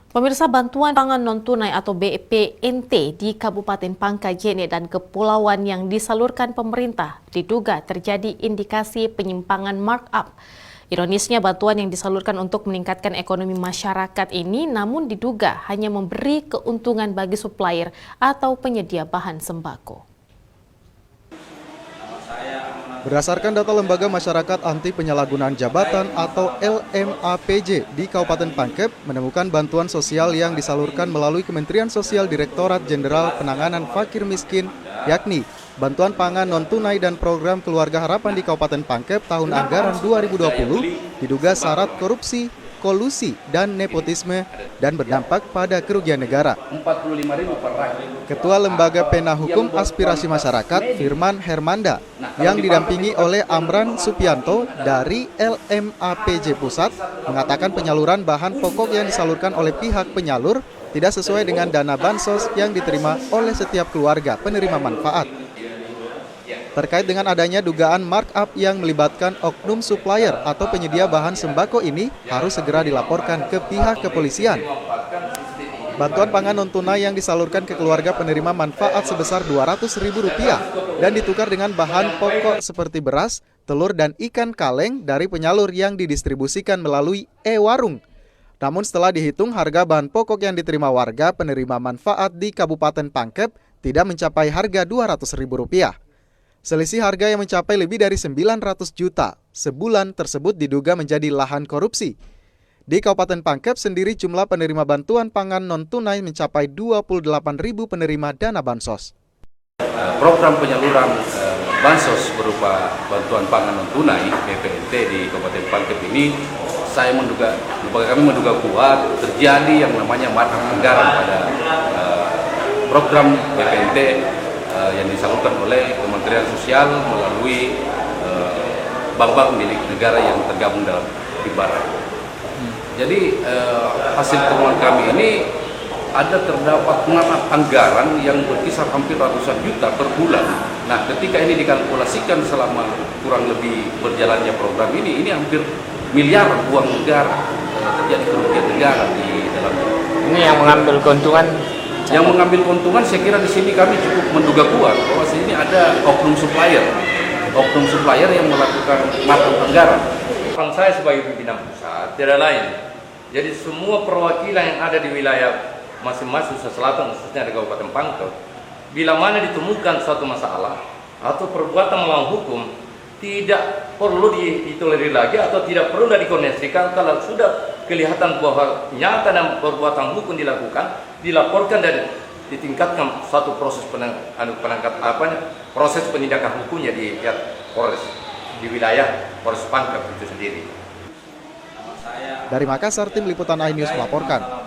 Pemirsa, bantuan pangan non-tunai atau BPNT di Kabupaten Pangkajene dan Kepulauan yang disalurkan pemerintah diduga terjadi indikasi penyimpangan markup. Ironisnya, bantuan yang disalurkan untuk meningkatkan ekonomi masyarakat ini namun diduga hanya memberi keuntungan bagi supplier atau penyedia bahan sembako. Berdasarkan data Lembaga Masyarakat Anti Penyalahgunaan Jabatan atau LMAPJ di Kabupaten Pangkep menemukan bantuan sosial yang disalurkan melalui Kementerian Sosial Direktorat Jenderal Penanganan Fakir Miskin, yakni bantuan pangan non-tunai dan program Keluarga Harapan di Kabupaten Pangkep tahun anggaran 2020 diduga syarat korupsi, kolusi, dan nepotisme dan berdampak pada kerugian negara. Ketua Lembaga Pena Hukum Aspirasi Masyarakat Firman Hermanda yang didampingi oleh Amran Supianto dari LMAPJ Pusat mengatakan penyaluran bahan pokok yang disalurkan oleh pihak penyalur tidak sesuai dengan dana bansos yang diterima oleh setiap keluarga penerima manfaat. Terkait dengan adanya dugaan markup yang melibatkan oknum supplier atau penyedia bahan sembako ini harus segera dilaporkan ke pihak kepolisian. Bantuan pangan non-tunai yang disalurkan ke keluarga penerima manfaat sebesar Rp200.000 dan ditukar dengan bahan pokok seperti beras, telur, dan ikan kaleng dari penyalur yang didistribusikan melalui e-warung. Namun setelah dihitung, harga bahan pokok yang diterima warga penerima manfaat di Kabupaten Pangkep tidak mencapai harga Rp200.000. Selisih harga yang mencapai lebih dari 900 juta sebulan tersebut diduga menjadi lahan korupsi. Di Kabupaten Pangkep sendiri jumlah penerima bantuan pangan non-tunai mencapai 28.000 penerima dana bansos. Program penyaluran bansos berupa bantuan pangan non-tunai BPNT di Kabupaten Pangkep ini kami menduga kuat terjadi yang namanya markup anggaran pada program BPNT yang disalurkan oleh Kementerian Sosial melalui bank-bank milik negara yang tergabung dalam Ibarat. Jadi hasil temuan kami ini terdapat markup anggaran yang berkisar hampir ratusan juta per bulan. Nah, ketika ini dikalkulasikan selama kurang lebih berjalannya program ini hampir miliar uang negara, terjadi kerugian negara di dalamnya. Ini yang mengambil keuntungan. Yang mengambil keuntungan saya kira di sini kami cukup menduga kuat bahwa sini ada oknum supplier yang melakukan markup anggaran. Saya sebagai pimpinan pusat tidak lain. Jadi semua perwakilan yang ada di wilayah masing-masing selatan khususnya di Kabupaten Pangkep, bila mana ditemukan suatu masalah atau perbuatan melawan hukum, tidak perlu ditolerir lagi atau tidak perlu dikoneksikan. Kalau sudah kelihatan bahwa nyata dan perbuatan hukum dilaporkan dan ditingkatkan suatu proses proses penindakan hukumnya di Polres di wilayah Polres Pangkep itu sendiri. Dari Makassar, tim liputan iNews melaporkan.